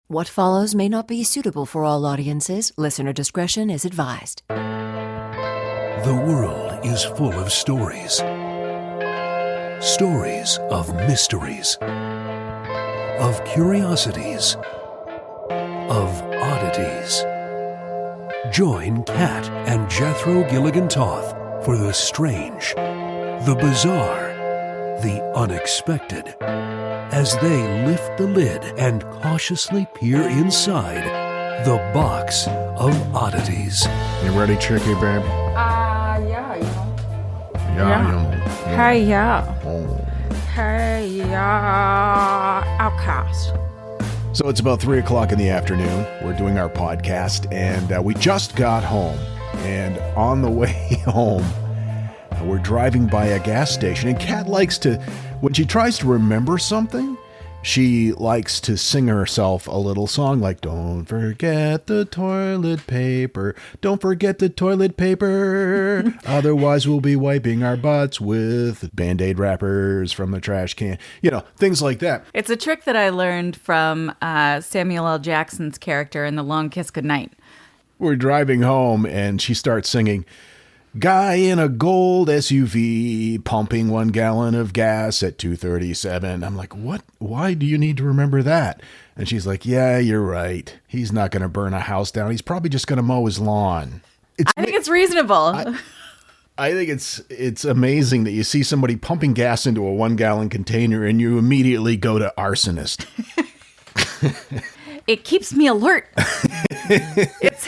What follows may not be suitable for all audiences. Listener discretion is advised. The world is full of stories. Stories of mysteries, of curiosities, of oddities. Join Kat and Jethro Gilligan-Toth for the strange, the bizarre, the unexpected, as they lift the lid and cautiously peer inside the box of oddities. You ready, Chicky, babe? Yeah. Hey, outcast. So it's about 3 o'clock in the afternoon. We're doing our podcast, and we just got home. And on the way home, we're driving by a gas station. And Kat likes to, when she tries to remember something, she likes to sing herself a little song like, don't forget the toilet paper, don't forget the toilet paper, otherwise we'll be wiping our butts with Band-Aid wrappers from the trash can. You know, things like that. It's a trick that I learned from Samuel L. Jackson's character in The Long Kiss Goodnight. We're driving home and she starts singing, guy in a gold SUV pumping 1 gallon of gas at 2:37. I'm like, what? Why do you need to remember that? And she's like, yeah, you're right. He's not going to burn a house down. He's probably just going to mow his lawn. I think it's reasonable. I think it's amazing that you see somebody pumping gas into a 1 gallon container and you immediately go to arsonist. It keeps me alert. It's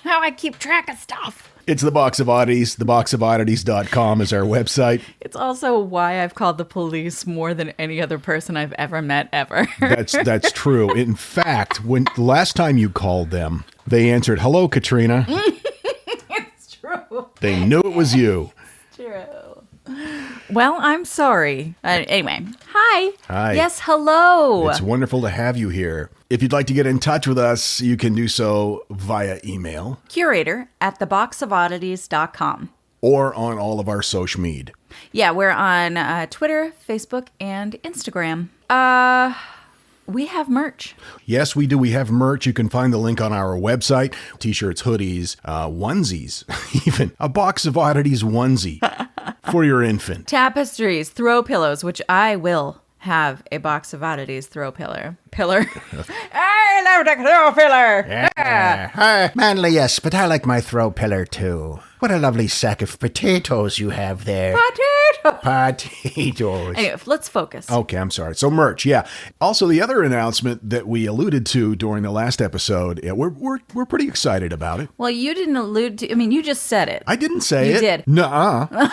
how I keep track of stuff. It's the Box of Oddities. Theboxofoddities.com is our website. It's also why I've called the police more than any other person I've ever met ever. That's true. In fact, when the last time you called them, they answered, hello, Katrina. It's true. They knew it was you. It's true. Well, I'm sorry. Anyway, hi. Hi. Yes, hello. It's wonderful to have you here. If you'd like to get in touch with us, you can do so via email. Curator at theboxofoddities.com. Or on all of our social media. Yeah, we're on Twitter, Facebook, and Instagram. We have merch. Yes, we do. We have merch. You can find the link on our website. T-shirts, hoodies, onesies, even a Box of Oddities onesie for your infant. Tapestries, throw pillows, which I will have a Box of Oddities throw pillar. I love the throw pillar. Manly, yes, but I like my throw pillar too. What a lovely sack of potatoes you have there. Potatoes. Anyway, let's focus. Okay, I'm sorry. So merch, yeah. Also, the other announcement that we alluded to during the last episode, yeah, we're pretty excited about it. Well, you didn't allude to, I mean, you just said it. I didn't say it. You did. Nuh-uh.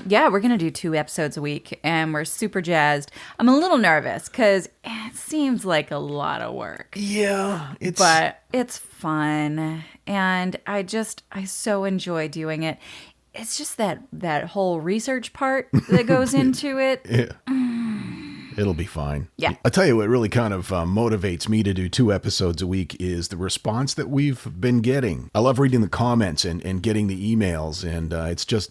Yeah, we're going to do 2 episodes a week, and we're super jazzed. I'm a little nervous because it seems like a lot of work. Yeah, But it's fun, and I so enjoy doing it. It's just that whole research part that goes into it. Yeah. It'll be fine. Yeah. I'll tell you what really kind of motivates me to do 2 episodes a week is the response that we've been getting. I love reading the comments and getting the emails, and it's just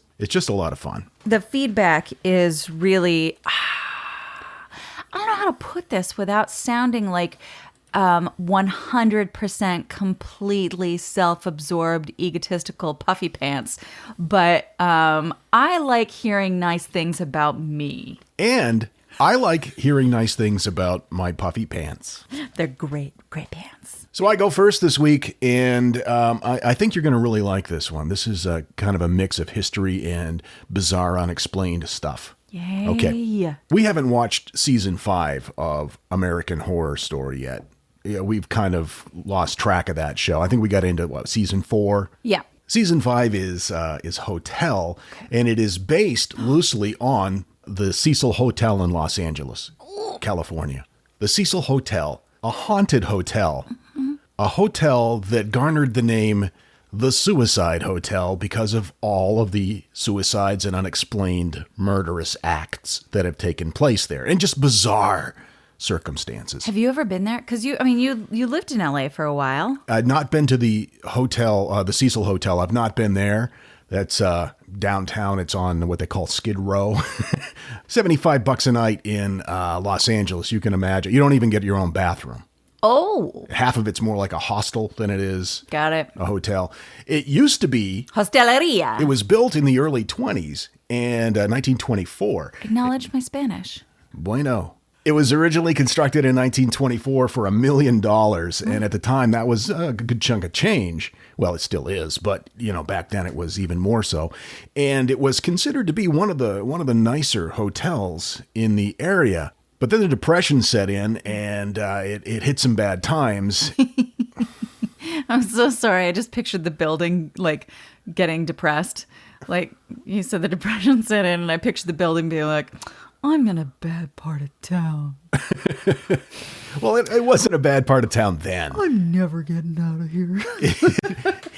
a lot of fun. The feedback is really, I don't know how to put this without sounding like 100% completely self-absorbed, egotistical puffy pants. But I like hearing nice things about me. And I like hearing nice things about my puffy pants. They're great pants. So I go first this week, and I think you're going to really like this one. This is kind of a mix of history and bizarre, unexplained stuff. Yay. Okay. We haven't watched season 5 of American Horror Story yet. Yeah, we've kind of lost track of that show. I think we got into, season 4? Yeah. Season 5 is Hotel, and it is based loosely on the Cecil Hotel in Los Angeles, California. The Cecil Hotel, a haunted hotel, a hotel that garnered the name the Suicide Hotel because of all of the suicides and unexplained murderous acts that have taken place there, and just bizarre circumstances. Have you ever been there? Because you lived in LA for a while. I'd not been to the hotel, the Cecil Hotel. I've not been there. That's downtown. It's on what they call Skid Row. $75 a night in Los Angeles. You can imagine. You don't even get your own bathroom. Oh, Half of it's more like a hostel than it is got it. a hotel. It used to be. Hosteleria. It was built in the early 20s and 1924. Acknowledge my Spanish. Bueno. It was originally constructed in 1924 for $1 million. And at the time, that was a good chunk of change. Well, it still is, but back then it was even more so. And it was considered to be one of the nicer hotels in the area. But then the Depression set in, and it hit some bad times. I'm so sorry. I just pictured the building like getting depressed. Like you said, the Depression set in, and I pictured the building being like, I'm in a bad part of town. Well, it wasn't a bad part of town then. I'm never getting out of here.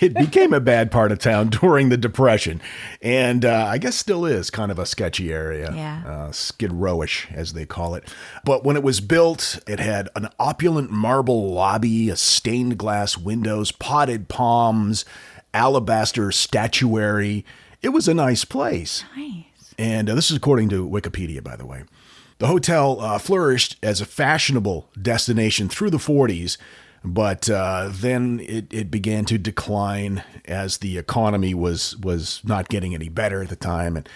It became a bad part of town during the Depression. And I guess still is kind of a sketchy area. Yeah. Skid Row-ish, as they call it. But when it was built, it had an opulent marble lobby, a stained glass windows, potted palms, alabaster statuary. It was a nice place. Nice. And this is according to Wikipedia, by the way. The hotel flourished as a fashionable destination through the 40s, but then it began to decline as the economy was not getting any better at the time. And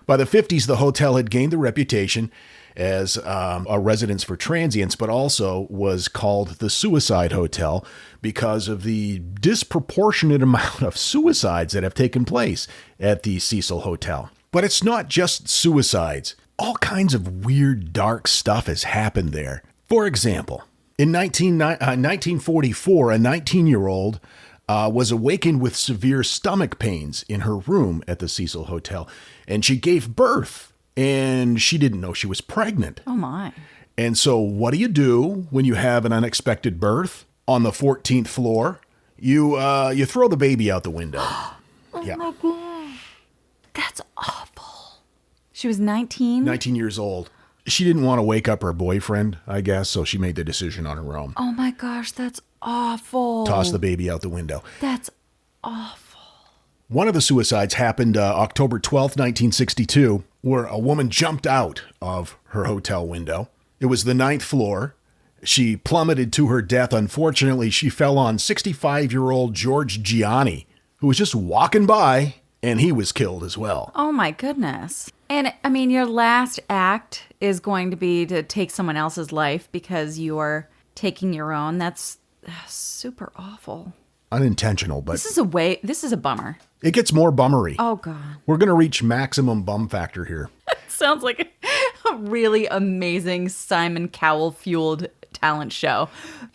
by the 50s, the hotel had gained the reputation as a residence for transients, but also was called the Suicide Hotel because of the disproportionate amount of suicides that have taken place at the Cecil Hotel. But it's not just suicides. All kinds of weird, dark stuff has happened there. For example, in 1944, a 19-year-old was awakened with severe stomach pains in her room at the Cecil Hotel, and she gave birth, and she didn't know she was pregnant. Oh, my. And so what do when you have an unexpected birth on the 14th floor? You throw the baby out the window. Yeah. My God. That's awful. She was 19? 19 years old. She didn't want to wake up her boyfriend, I guess, so she made the decision on her own. Oh my gosh, that's awful. Toss the baby out the window. That's awful. One of the suicides happened October 12th, 1962, where a woman jumped out of her hotel window. It was the 9th floor. She plummeted to her death. Unfortunately, she fell on 65-year-old George Gianni, who was just walking by, and he was killed as well. Oh my goodness. And I mean, your last act is going to be to take someone else's life because you are taking your own. That's super awful. Unintentional, but This is a bummer. it gets more bummery. Oh God. We're going to reach maximum bum factor here. Sounds like a really amazing Simon Cowell fueled talent show.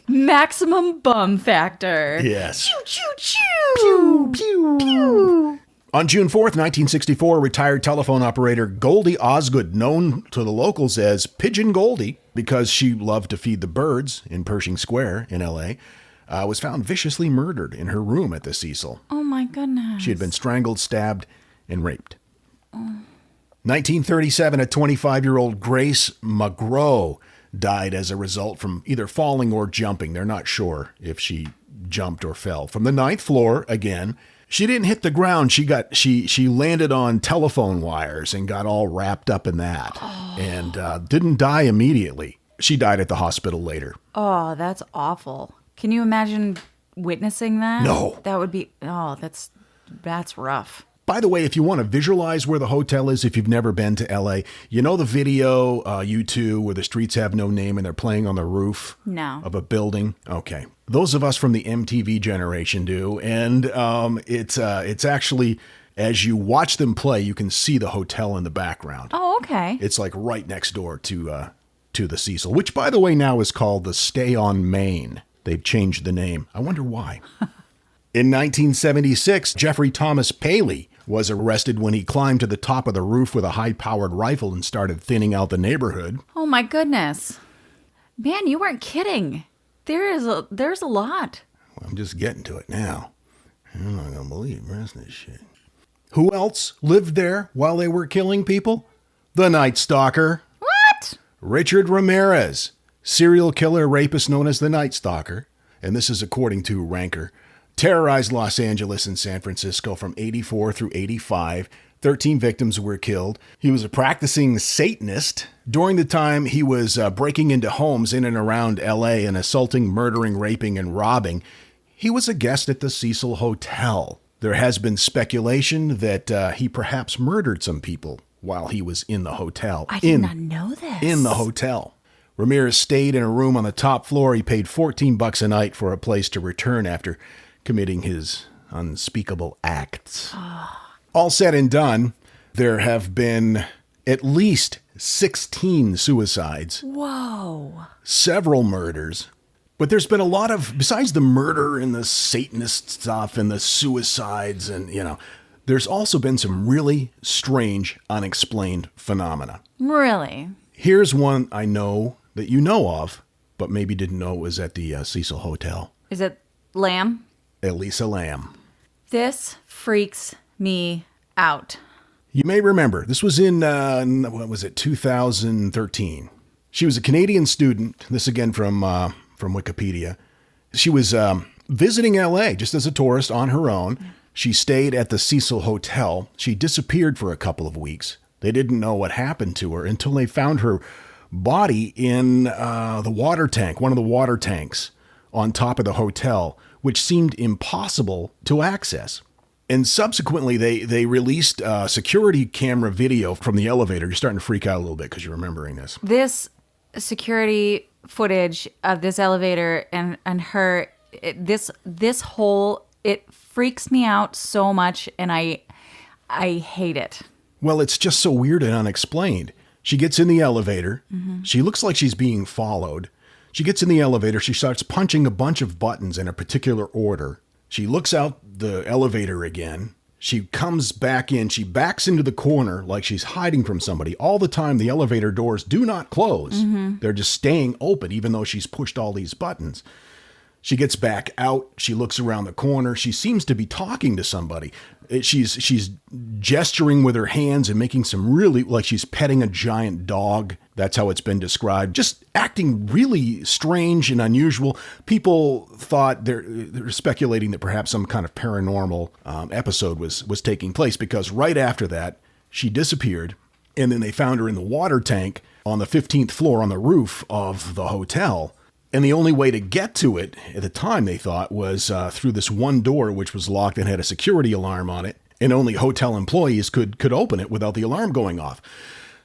Maximum bum factor. Yes. Choo choo choo. Pew, pew. On June 4th, 1964, retired telephone operator Goldie Osgood, known to the locals as Pigeon Goldie because she loved to feed the birds in Pershing Square in L.A., was found viciously murdered in her room at the Cecil. Oh my goodness. She had been strangled, stabbed, and raped. 1937, a 25-year-old Grace McGrow died as a result from either falling or jumping. They're not sure if she jumped or fell. From the 9th floor, again. She didn't hit the ground. She landed on telephone wires and got all wrapped up in that and didn't die immediately. She died at the hospital later. Oh, that's awful. Can you imagine witnessing that? No. That would be, that's rough. By the way, if you want to visualize where the hotel is, if you've never been to LA, you know the video, U2, where the streets have no name and they're playing on the roof No. of a building? Okay. Those of us from the MTV generation do. And it's actually, as you watch them play, you can see the hotel in the background. Oh, okay. It's like right next door to the Cecil, which, by the way, now is called the Stay on Main. They've changed the name. I wonder why. In 1976, Jeffrey Thomas Paley was arrested when he climbed to the top of the roof with a high-powered rifle and started thinning out the neighborhood. Oh my goodness. Man, you weren't kidding. There's a lot. Well, I'm just getting to it now. I'm not going to believe the rest of this shit. Who else lived there while they were killing people? The Night Stalker. What? Richard Ramirez, serial killer rapist known as the Night Stalker, and this is according to Ranker, terrorized Los Angeles and San Francisco from 84 through 85, 13 victims were killed. He was a practicing Satanist. During the time he was breaking into homes in and around L.A. and assaulting, murdering, raping, and robbing, he was a guest at the Cecil Hotel. There has been speculation that he perhaps murdered some people while he was in the hotel. I did not know this. In the hotel. Ramirez stayed in a room on the top floor. He paid $14 a night for a place to return after committing his unspeakable acts. All said and done, there have been at least 16 suicides. Whoa. Several murders. But there's been a lot of, besides the murder and the Satanist stuff and the suicides and, there's also been some really strange, unexplained phenomena. Really? Here's one I know that you know of, but maybe didn't know it was at the Cecil Hotel. Is it Lamb? Elisa Lam. This freaks me out. You may remember, this was in, 2013. She was a Canadian student, this again from Wikipedia. She was visiting L.A. just as a tourist on her own. She stayed at the Cecil Hotel. She disappeared for a couple of weeks. They didn't know what happened to her until they found her body in the water tank, one of the water tanks on top of the hotel, which seemed impossible to access. And subsequently, they released security camera video from the elevator. You're starting to freak out a little bit because you're remembering this. This security footage of this elevator and her, this whole, it freaks me out so much, and I hate it. Well, it's just so weird and unexplained. She gets in the elevator. Mm-hmm. She looks like she's being followed. She gets in the elevator. She starts punching a bunch of buttons in a particular order. She looks out the elevator again. She comes back in. She backs into the corner like she's hiding from somebody. All the time, the elevator doors do not close. Mm-hmm. They're just staying open, even though she's pushed all these buttons. She gets back out. She looks around the corner. She seems to be talking to somebody. She's gesturing with her hands and making some really, like she's petting a giant dog. That's how it's been described. Just acting really strange and unusual. People thought they're speculating that perhaps some kind of paranormal episode was taking place, because right after that, she disappeared. And then they found her in the water tank on the 15th floor on the roof of the hotel. And the only way to get to it at the time, they thought, was through this one door, which was locked and had a security alarm on it. And only hotel employees could open it without the alarm going off.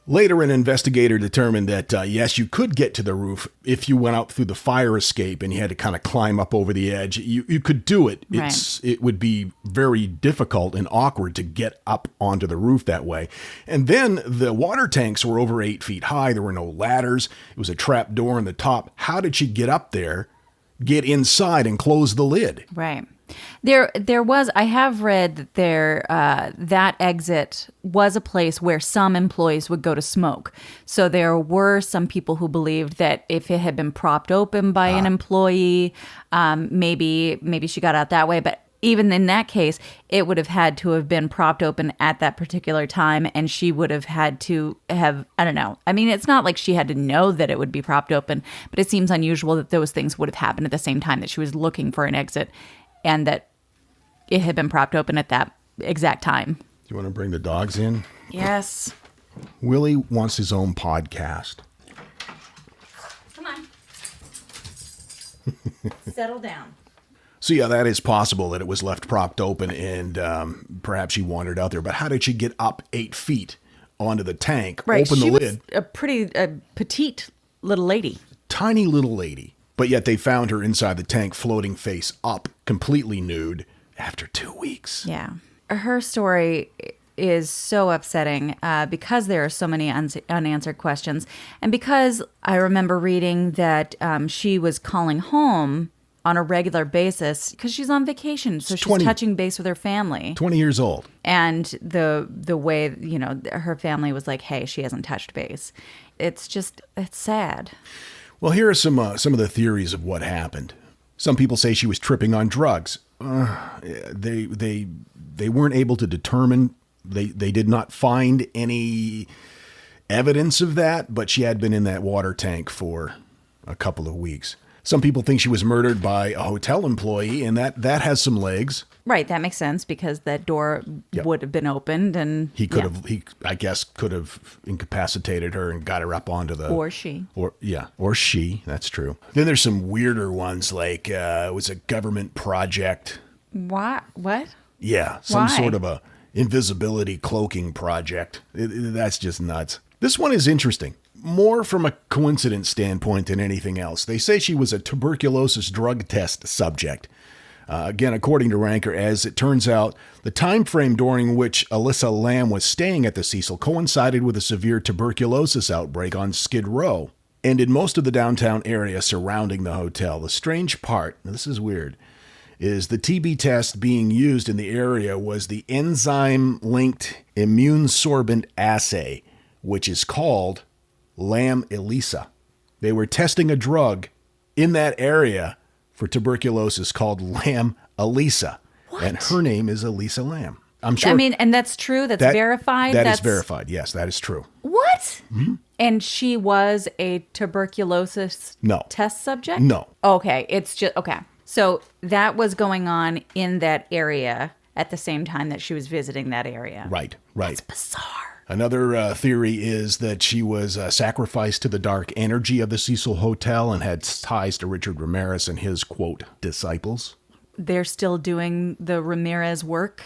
Later, an investigator determined that, yes, you could get to the roof if you went out through the fire escape and you had to kind of climb up over the edge. You could do it. Right. It would be very difficult and awkward to get up onto the roof that way. And then the water tanks were over 8 feet high. There were no ladders. It was a trap door in the top. How did she get up there, get inside, and close the lid? Right. There was, I have read that that exit was a place where some employees would go to smoke. So there were some people who believed that if it had been propped open by an employee, maybe she got out that way. But even in that case, it would have had to have been propped open at that particular time, and she would have had to have, I don't know. I mean, it's not like she had to know that it would be propped open, but it seems unusual that those things would have happened at the same time, that she was looking for an exit and that it had been propped open at that exact time. Do you want to bring the dogs in? Yes. Willie wants his own podcast. Come on. Settle down. So yeah, that is possible that it was left propped open and perhaps she wandered out there. But how did she get up 8 feet onto the tank, Right. open She the was lid? a pretty petite little lady. Tiny little lady. But yet they found her inside the tank, floating face up, completely nude, after 2 weeks. Yeah. Her story is so upsetting because there are so many unanswered questions. And because I remember reading that she was calling home on a regular basis because she's on vacation. So she's 20 touching base with her family. 20 years old. And the way, her family was like, hey, she hasn't touched base. It's sad. Well, here are some of the theories of what happened. Some people say she was tripping on drugs. They weren't able to determine. They did not find any evidence of that, but she had been in that water tank for a couple of weeks. Some people think she was murdered by a hotel employee, and that has some legs. Right, that makes sense because that door would have been opened and He I guess, could have incapacitated her and got her up onto the... Or she. Or she, that's true. Then there's some weirder ones, like it was a government project. What? Yeah, some Why? sort of a invisibility cloaking project. That's just nuts. This one is interesting. More from a coincidence standpoint than anything else. They say she was a tuberculosis drug test subject. Again, according to Ranker, as it turns out, the time frame during which Alyssa Lamb was staying at the Cecil coincided with a severe tuberculosis outbreak on Skid Row and in most of the downtown area surrounding the hotel. The strange part, now this is weird, is the TB test being used in the area was the enzyme-linked immune sorbent assay, which is called Lamb Elisa. They were testing a drug in that area for tuberculosis called Lamb Elisa. What? And her name is Elisa Lamb. I'm sure. I mean, and that's true? That's verified? That's verified. Yes, that is true. What? Mm-hmm. And she was a tuberculosis test subject? No. Okay, it's just, okay. So that was going on in that area at the same time that she was visiting that area. Right. That's bizarre. Another theory is that she was sacrificed to the dark energy of the Cecil Hotel and had ties to Richard Ramirez and his, quote, disciples. They're still doing the Ramirez work?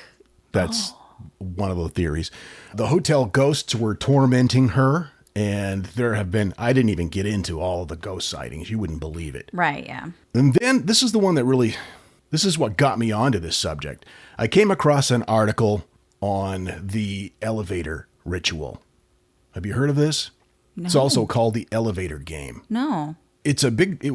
That's one of the theories. The hotel ghosts were tormenting her, and there have been, I didn't even get into all the ghost sightings. You wouldn't believe it. Right, yeah. And then this is the one that really, this is what got me onto this subject. I came across an article on the elevator ritual. Have you heard of this? No. It's also called the elevator game. No. It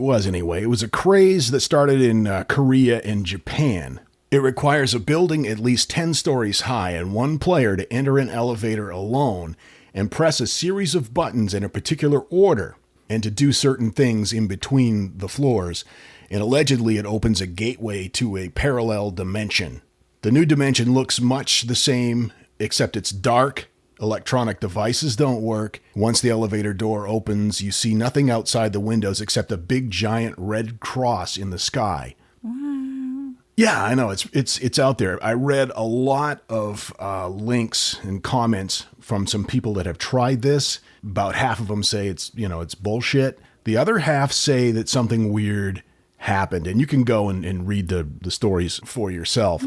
was anyway. It was a craze that started in Korea and Japan. It requires a building at least 10 stories high and one player to enter an elevator alone and press a series of buttons in a particular order and to do certain things in between the floors. And allegedly it opens a gateway to a parallel dimension. The new dimension looks much the same, except it's dark. Electronic devices don't work. Once the elevator door opens, you see nothing outside the windows except a big giant red cross in the sky. Wow. Yeah, I know. It's out there. I read a lot of links and comments from some people that have tried this. About half of them say it's bullshit. The other half say that something weird happened. And you can go and read the stories for yourself.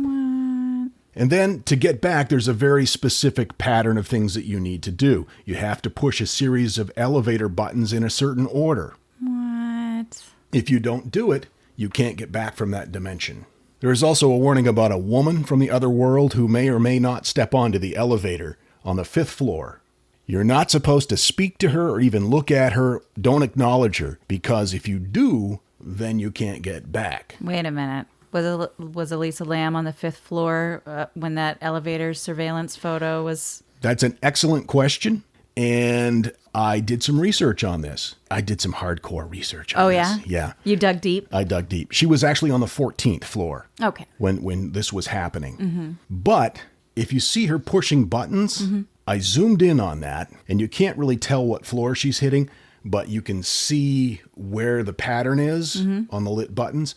And then to get back, there's a very specific pattern of things that you need to do. You have to push a series of elevator buttons in a certain order. What? If you don't do it, you can't get back from that dimension. There is also a warning about a woman from the other world who may or may not step onto the elevator on the 5th floor. You're not supposed to speak to her or even look at her. Don't acknowledge her, because if you do, then you can't get back. Wait a minute. Was Elisa Lamb on the 5th floor when that elevator surveillance photo was? That's an excellent question. And I did some research on this. I did some hardcore research on this. Yeah? Yeah. You dug deep? I dug deep. She was actually on the 14th floor. Okay. When this was happening. Mm-hmm. But if you see her pushing buttons, I zoomed in on that, and you can't really tell what floor she's hitting, but you can see where the pattern is on the lit buttons.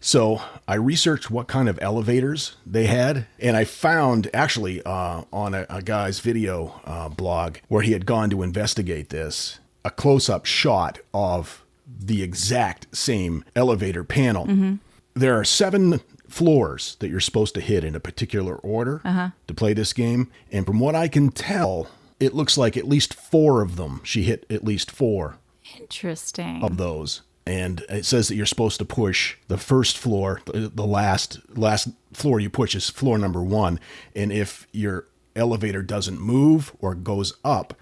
So I researched what kind of elevators they had, and I found actually on a guy's video blog where he had gone to investigate this, a close-up shot of the exact same elevator panel. Mm-hmm. There are 7 floors that you're supposed to hit in a particular order to play this game, and from what I can tell, it looks like at least 4 of them. She hit at least 4 Interesting. of those. And it says that you're supposed to push the first floor, the last floor you push is floor number 1. And if your elevator doesn't move or goes up,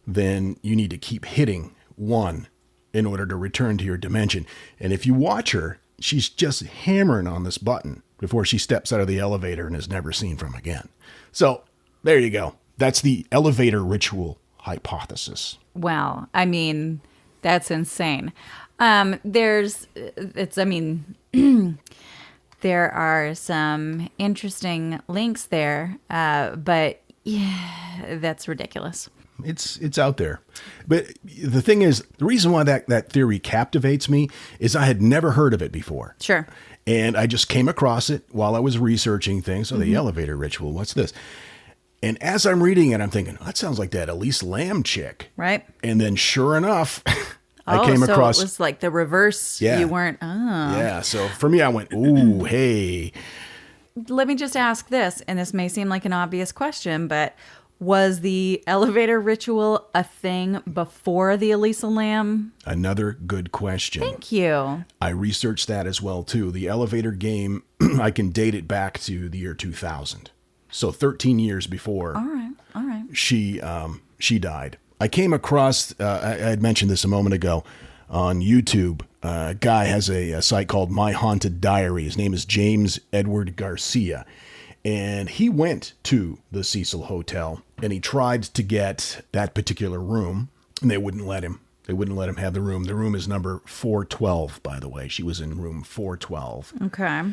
then you need to keep hitting 1 in order to return to your dimension. And if you watch her, she's just hammering on this button before she steps out of the elevator and is never seen from again. So there you go. That's the elevator ritual hypothesis. Well, I mean, that's insane. There are some interesting links there, but yeah, that's ridiculous. it's out there. But the thing is, the reason why that theory captivates me is I had never heard of it before. Sure. And I just came across it while I was researching things. So the elevator ritual, what's this? And as I'm reading it, I'm thinking, oh, that sounds like that Elise Lamb chick. Right. And then sure enough, I came across. So it was like the reverse. Yeah. You weren't. Yeah. So for me, I went, ooh, hey. Let me just ask this, and this may seem like an obvious question, but was the elevator ritual a thing before the Elisa Lamb? Another good question. Thank you. I researched that as well, too. The elevator game, I can date it back to the year 2000. So 13 years before All right. she died. I came across, I had mentioned this a moment ago, on YouTube. A guy has a site called My Haunted Diary. His name is James Edward Garcia. And he went to the Cecil Hotel and he tried to get that particular room, and they wouldn't let him. They wouldn't let him have the room. The room is number 412, by the way. She was in room 412. Okay.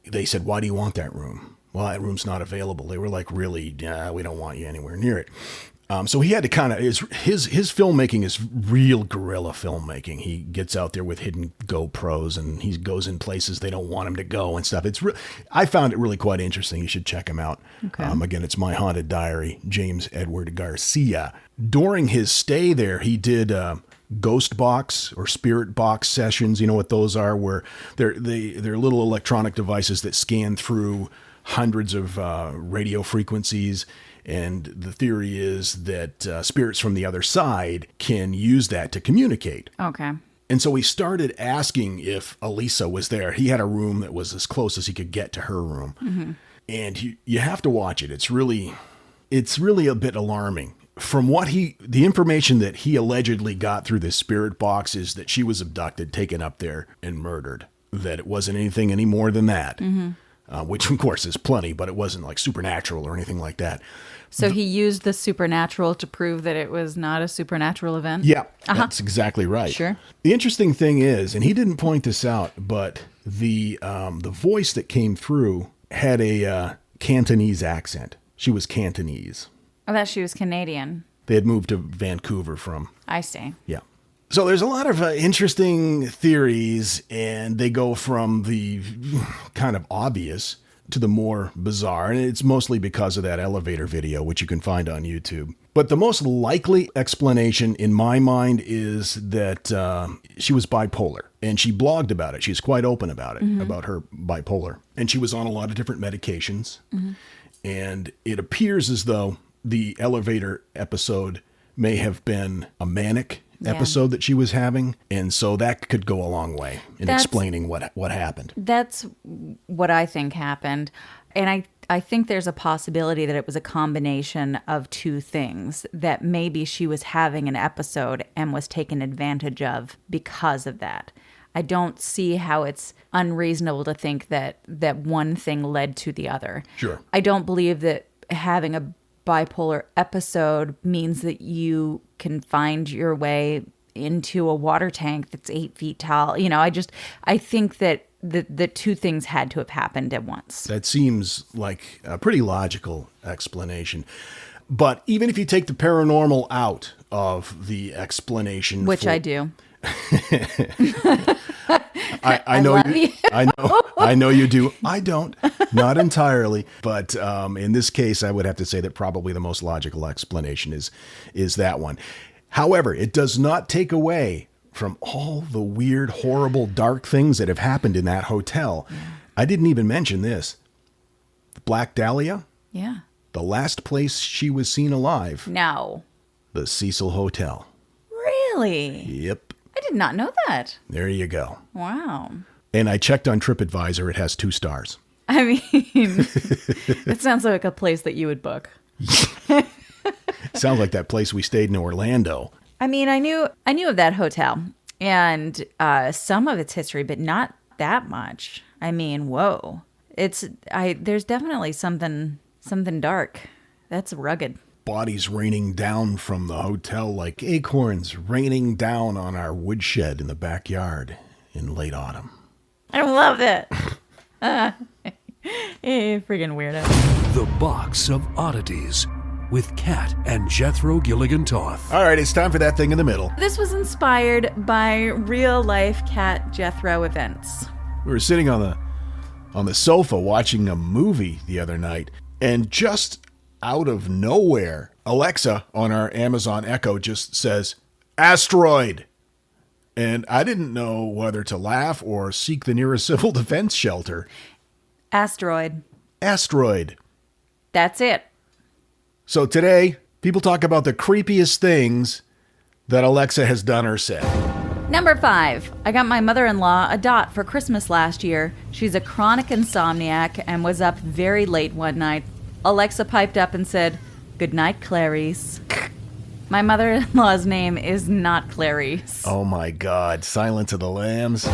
They said, why do you want that room? Well, that room's not available. They were like, really, we don't want you anywhere near it. So he had to kind of, his filmmaking is real guerrilla filmmaking. He gets out there with hidden GoPros and he goes in places they don't want him to go and stuff. I found it really quite interesting. You should check him out. Okay. Again, it's My Haunted Diary, James Edward Garcia. During his stay there, he did ghost box or spirit box sessions. You know what those are? Where they're little electronic devices that scan through hundreds of radio frequencies. And the theory is that spirits from the other side can use that to communicate. Okay. And so he started asking if Elisa was there. He had a room that was as close as he could get to her room. Mm-hmm. And you have to watch it. It's really a bit alarming. From the information that he allegedly got through this spirit box is that she was abducted, taken up there, and murdered. That it wasn't anything any more than that. Mm-hmm. Which, of course, is plenty, but it wasn't like supernatural or anything like that. So he used the supernatural to prove that it was not a supernatural event? Yeah, that's exactly right. Sure. The interesting thing is, and he didn't point this out, but the voice that came through had a Cantonese accent. She was Cantonese. I thought she was Canadian. They had moved to Vancouver from... I see. Yeah. So there's a lot of interesting theories, and they go from the kind of obvious to the more bizarre, and it's mostly because of that elevator video, which you can find on YouTube. But the most likely explanation in my mind is that she was bipolar, and she blogged about it. She's quite open about it, about her bipolar. And she was on a lot of different medications, and it appears as though the elevator episode may have been a manic episode that she was having, and so that could go a long way in explaining what happened. That's what I think happened, and I think there's a possibility that it was a combination of two things, that maybe she was having an episode and was taken advantage of because of that. I don't see how it's unreasonable to think that one thing led to the other. Sure. I don't believe that having a bipolar episode means that you can find your way into a water tank that's 8 feet tall. You know, I think that the two things had to have happened at once. That seems like a pretty logical explanation. But even if you take the paranormal out of the explanation, which I do. I know you. I know you do. I don't. Not entirely. But in this case, I would have to say that probably the most logical explanation is that one. However, it does not take away from all the weird, horrible, dark things that have happened in that hotel. Yeah. I didn't even mention this. Black Dahlia? Yeah. The last place she was seen alive. No. The Cecil Hotel. Really? Yep. I did not know that. There you go. Wow. And I checked on TripAdvisor. It has 2 stars. I mean, it sounds like a place that you would book. Sounds like that place we stayed in Orlando. I mean, I knew of that hotel and some of its history, but not that much. I mean, whoa. There's definitely something dark. That's rugged. Bodies raining down from the hotel like acorns raining down on our woodshed in the backyard in late autumn. I love it. Friggin' weirdo. The Box of Oddities. with Kat and Jethro Gilligan Toth. All right, it's time for that thing in the middle. This was inspired by real-life Cat Jethro events. We were sitting on the sofa watching a movie the other night, and just out of nowhere, Alexa on our Amazon Echo just says, "Asteroid." And I didn't know whether to laugh or seek the nearest civil defense shelter. Asteroid. Asteroid. That's it. So today, people talk about the creepiest things that Alexa has done or said. Number 5. I got my mother-in-law a dot for Christmas last year. She's a chronic insomniac and was up very late one night. Alexa piped up and said, "Good night, Clarice." My mother-in-law's name is not Clarice. Oh my God, Silence of the Lambs.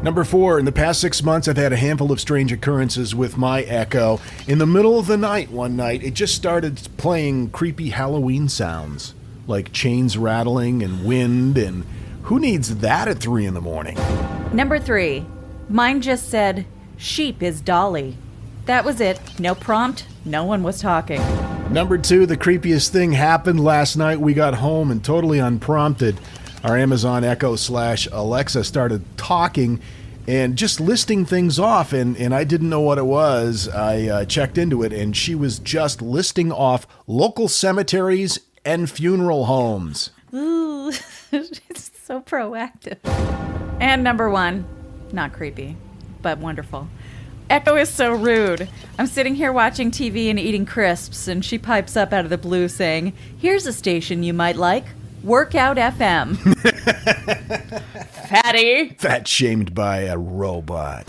Number 4, in the past 6 months, I've had a handful of strange occurrences with my Echo. In the middle of the night one night, it just started playing creepy Halloween sounds, like chains rattling and wind, and who needs that at 3 in the morning? Number 3. Mine just said, "Sheep is Dolly." That was it. No prompt. No one was talking. Number 2, the creepiest thing happened last night. We got home and totally unprompted, our Amazon Echo / Alexa started talking and just listing things off, and I didn't know what it was. I checked into it, and she was just listing off local cemeteries and funeral homes. Ooh, it's so proactive. And number 1, not creepy, but wonderful. Echo is so rude. I'm sitting here watching TV and eating crisps, and she pipes up out of the blue saying, "Here's a station you might like, Workout FM." Fatty. Fat shamed by a robot.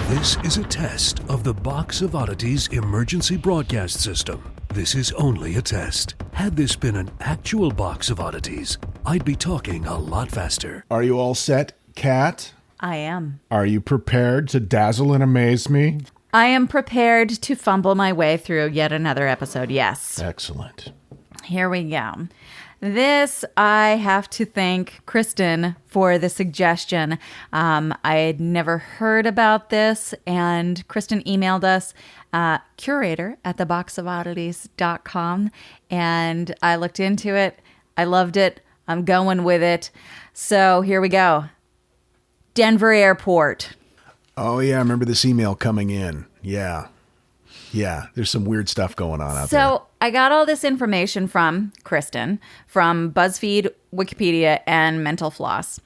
This is a test of the Box of Oddities emergency broadcast system. This is only a test. Had this been an actual Box of Oddities, I'd be talking a lot faster. Are you all set, Kat? I am. Are you prepared to dazzle and amaze me? I am prepared to fumble my way through yet another episode, yes. Excellent. Here we go. This, I have to thank Kristen for the suggestion. I had never heard about this, and Kristen emailed us, curator at theboxofoddities.com, and I looked into it. I loved it. I'm going with it. So here we go. Denver Airport. Oh, yeah, I remember this email coming in. Yeah, there's some weird stuff going on out there. So I got all this information from Kristen, from BuzzFeed, Wikipedia, and Mental Floss.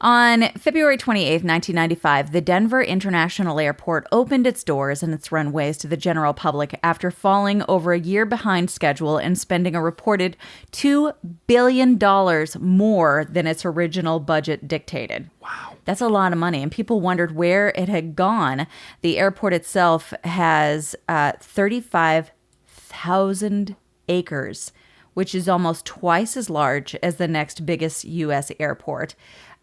On February 28th, 1995, the Denver International Airport opened its doors and its runways to the general public after falling over a year behind schedule and spending a reported $2 billion more than its original budget dictated. Wow. That's a lot of money, and people wondered where it had gone. The airport itself has 35,000 acres, which is almost twice as large as the next biggest U.S. airport.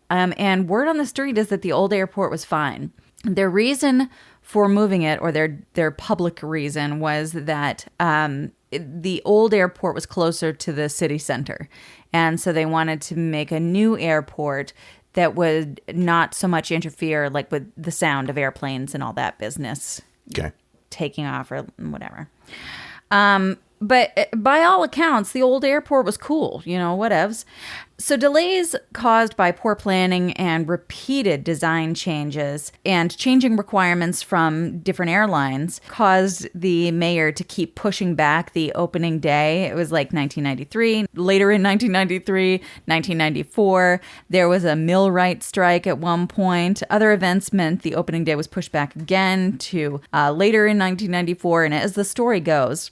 And word on the street is that the old airport was fine. Their reason for moving it, or their public reason, was that the old airport was closer to the city center. And so they wanted to make a new airport that would not so much interfere like with the sound of airplanes and all that business. Okay. Taking off or whatever. But by all accounts, the old airport was cool, whatevs. So delays caused by poor planning and repeated design changes and changing requirements from different airlines caused the mayor to keep pushing back the opening day. It was like 1993. Later in 1993, 1994, there was a millwright strike at one point. Other events meant the opening day was pushed back again to later in 1994. And as the story goes,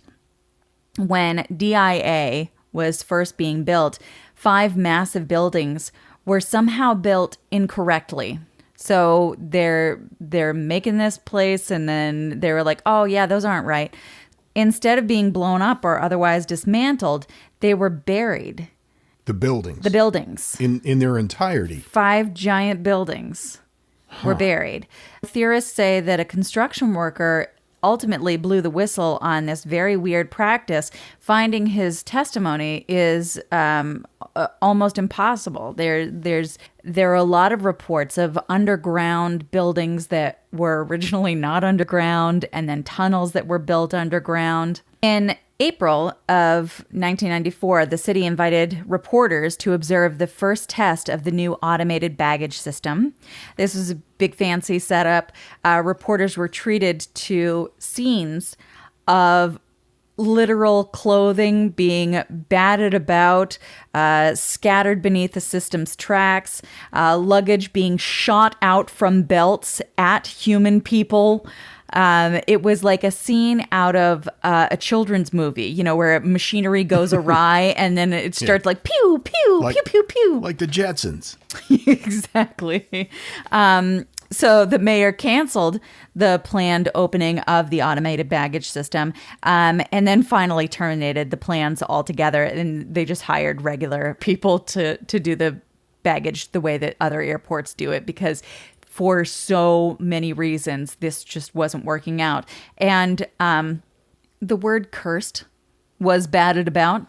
when DIA was first being built, 5 massive buildings were somehow built incorrectly. So they're making this place, and then they were like, oh yeah, those aren't right. Instead of being blown up or otherwise dismantled, they were buried. The buildings. The buildings. In their entirety. 5 giant buildings were buried. Theorists say that a construction worker ultimately blew the whistle on this very weird practice. Finding his testimony is almost impossible. There are a lot of reports of underground buildings that were originally not underground, and then tunnels that were built underground. In April of 1994, the city invited reporters to observe the first test of the new automated baggage system. This was a big fancy setup. Reporters were treated to scenes of literal clothing being batted about, scattered beneath the system's tracks, luggage being shot out from belts at human people. It was like a scene out of a children's movie, where machinery goes awry and then it starts like pew, pew, pew, pew, pew. Like the Jetsons. Exactly. So the mayor canceled the planned opening of the automated baggage system, and then finally terminated the plans altogether. And they just hired regular people to do the baggage the way that other airports do it, because for so many reasons, this just wasn't working out. And the word cursed was batted about.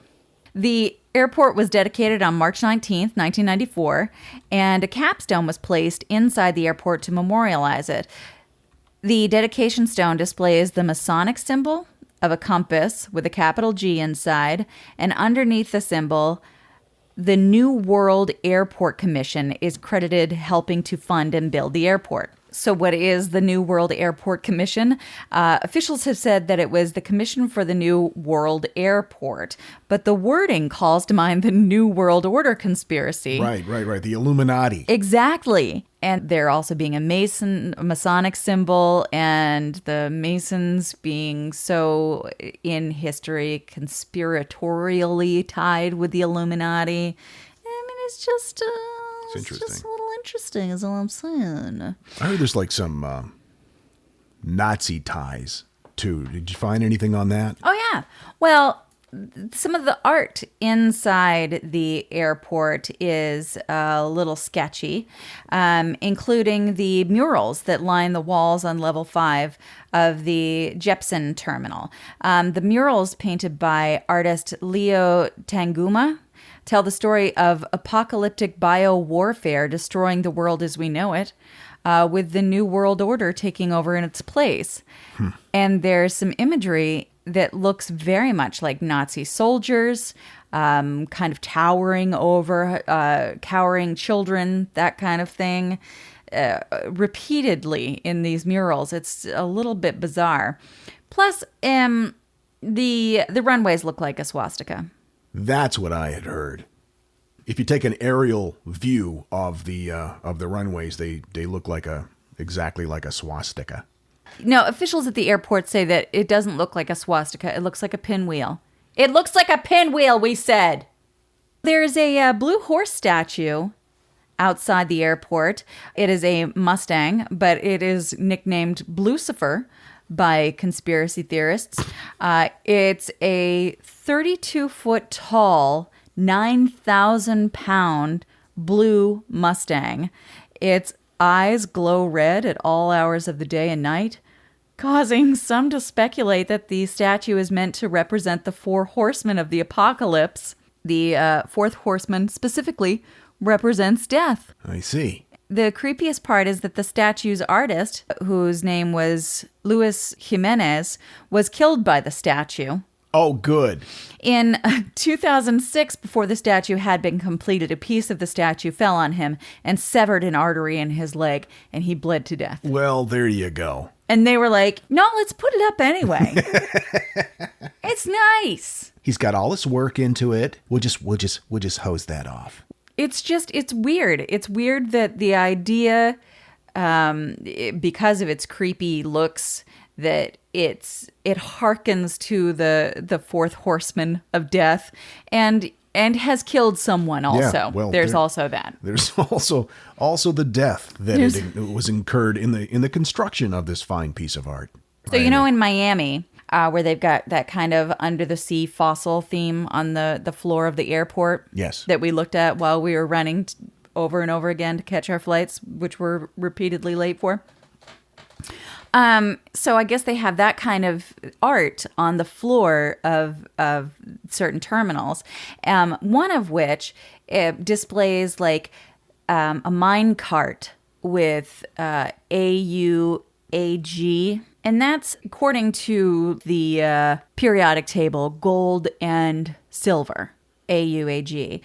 The airport was dedicated on March 19th, 1994, and a capstone was placed inside the airport to memorialize it. The dedication stone displays the Masonic symbol of a compass with a capital G inside, and underneath the symbol, the New World Airport Commission is credited helping to fund and build the airport. So what is the New World Airport Commission? Officials have said that it was the Commission for the New World Airport, but the wording calls to mind the New World Order conspiracy. Right. The Illuminati. Exactly. And there also being a Masonic symbol, and the Masons being so in history conspiratorially tied with the Illuminati. I mean, it's just interesting. just a little interesting, is all I'm saying. I heard there's like some Nazi ties too. Did you find anything on that? Oh, yeah. Well, some of the art inside the airport is a little sketchy, including the murals that line the walls on level 5 of the Jepsen terminal. The murals, painted by artist Leo Tanguma, tell the story of apocalyptic bio-warfare destroying the world as we know it, with the New World Order taking over in its place. And there's some imagery that looks very much like Nazi soldiers, kind of towering over, cowering children, that kind of thing, repeatedly in these murals. It's a little bit bizarre. Plus, the runways look like a swastika. That's what I had heard. If you take an aerial view of the runways, they look exactly like a swastika. No, officials at the airport say that it doesn't look like a swastika. It looks like a pinwheel. It looks like a pinwheel, we said. There's a blue horse statue outside the airport. It is a Mustang, but it is nicknamed Blucifer by conspiracy theorists. It's a 32-foot tall, 9,000-pound blue Mustang. Its eyes glow red at all hours of the day and night, causing some to speculate that the statue is meant to represent the 4 horsemen of the apocalypse. The fourth horseman specifically represents death. I see. The creepiest part is that the statue's artist, whose name was Luis Jimenez, was killed by the statue. Oh, good. In 2006, before the statue had been completed, a piece of the statue fell on him and severed an artery in his leg, and he bled to death. Well, there you go. And they were like, no, let's put it up anyway. It's nice. He's got all this work into it. We'll just hose that off. It's weird. It's weird that the idea, because of its creepy looks, that it harkens to the fourth horseman of death, and has killed someone also. Yeah, well, there's also that. There's also the death that it was incurred in the construction of this fine piece of art. So in Miami, where they've got that kind of under the sea fossil theme on the floor of the airport. Yes. That we looked at while we were running over and over again to catch our flights, which we're repeatedly late for. So I guess they have that kind of art on the floor of certain terminals, one of which displays like a mine cart with AU AUAG, and that's according to the periodic table, gold and silver. AUAG,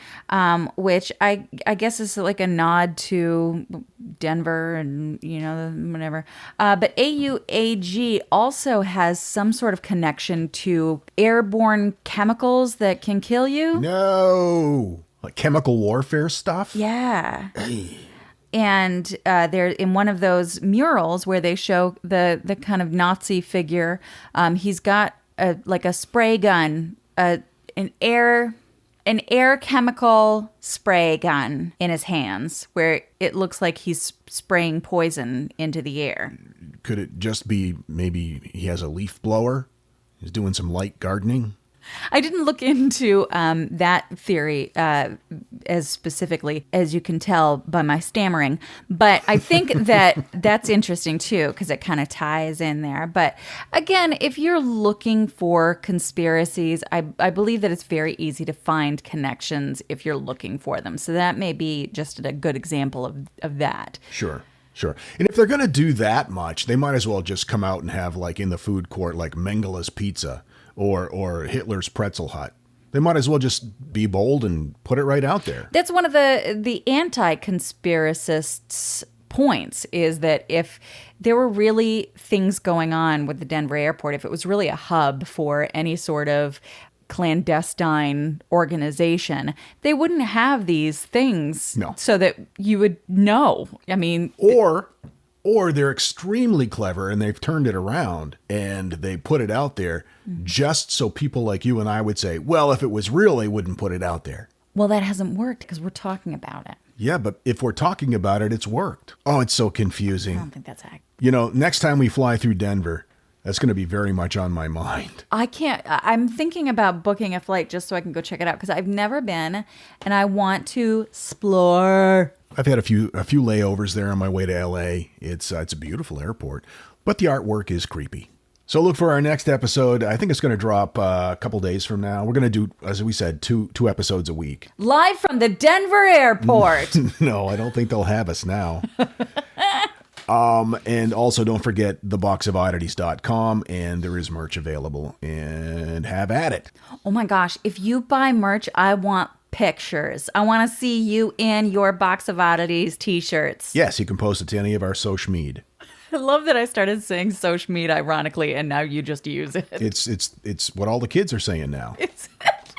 which I guess is like a nod to Denver and, whatever. But AUAG also has some sort of connection to airborne chemicals that can kill you. No. Like chemical warfare stuff? Yeah. And they're in one of those murals where they show the kind of Nazi figure. He's got a spray gun, an air chemical spray gun in his hands where it looks like he's spraying poison into the air. Could it just be maybe he has a leaf blower? He's doing some light gardening? I didn't look into that theory as specifically as you can tell by my stammering, but I think that's interesting too because it kind of ties in there. But again, if you're looking for conspiracies, I believe that it's very easy to find connections if you're looking for them. So that may be just a good example of that. Sure. And if they're going to do that much, they might as well just come out and have like in the food court like Mengele's Pizza or Hitler's Pretzel Hut. They might as well just be bold and put it right out there. That's one of the anti-conspiracists' points is that if there were really things going on with the Denver airport, if it was really a hub for any sort of clandestine organization, they wouldn't have these things so that you would know. I mean... Or they're extremely clever and they've turned it around and they put it out there just so people like you and I would say, well, if it was real, they wouldn't put it out there. Well, that hasn't worked because we're talking about it. Yeah, but if we're talking about it, it's worked. Oh, it's so confusing. I don't think that's accurate. Next time we fly through Denver, that's going to be very much on my mind. I'm thinking about booking a flight just so I can go check it out because I've never been and I want to explore. I've had a few layovers there on my way to LA. It's a beautiful airport, but the artwork is creepy. So look for our next episode. I think it's going to drop a couple days from now. We're going to do, as we said, two episodes a week. Live from the Denver airport. No, I don't think they'll have us now. And also don't forget theboxofoddities.com, and there is merch available, and have at it. Oh my gosh. If you buy merch, I want pictures. I want to see you in your Box of Oddities t-shirts. Yes, you can post it to any of our social media. I love that I started saying social media ironically, and now you just use it. It's what all the kids are saying now.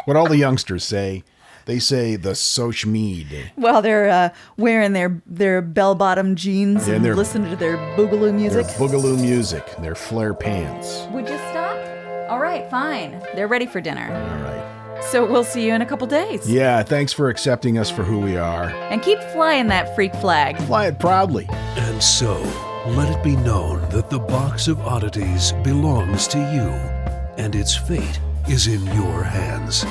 What all the youngsters say. They say the social media. Well, they're wearing their bell-bottom jeans and listening to their boogaloo music. Their boogaloo music. Their flare pants. Would you stop? All right, fine. They're ready for dinner. All right. So we'll see you in a couple days. Yeah, thanks for accepting us for who we are. And keep flying that freak flag. Fly it proudly. And so, let it be known that the Box of Oddities belongs to you, and its fate is in your hands.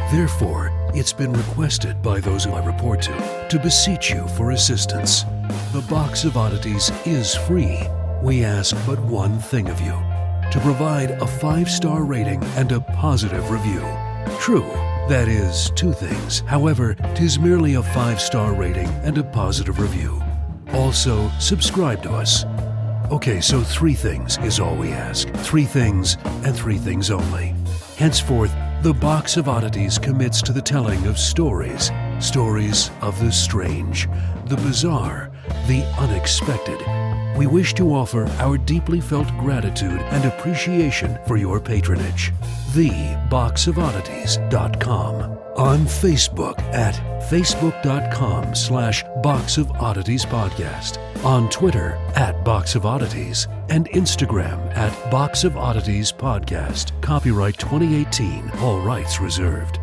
Therefore, it's been requested by those who I report to beseech you for assistance. The Box of Oddities is free. We ask but one thing of you, to provide a 5-star rating and a positive review. True, that is 2 things. However, 'tis merely a 5-star rating and a positive review. Also, subscribe to us. Okay, so 3 things is all we ask. 3 things and 3 things only. Henceforth, the Box of Oddities commits to the telling of stories. Stories of the strange, the bizarre, the unexpected. We wish to offer our deeply felt gratitude and appreciation for your patronage. TheBoxOfOddities.com. On Facebook at facebook.com/BoxOfOdditiesPodcast. On Twitter at Box of Oddities. And Instagram at Box of Oddities Podcast. Copyright 2018. All rights reserved.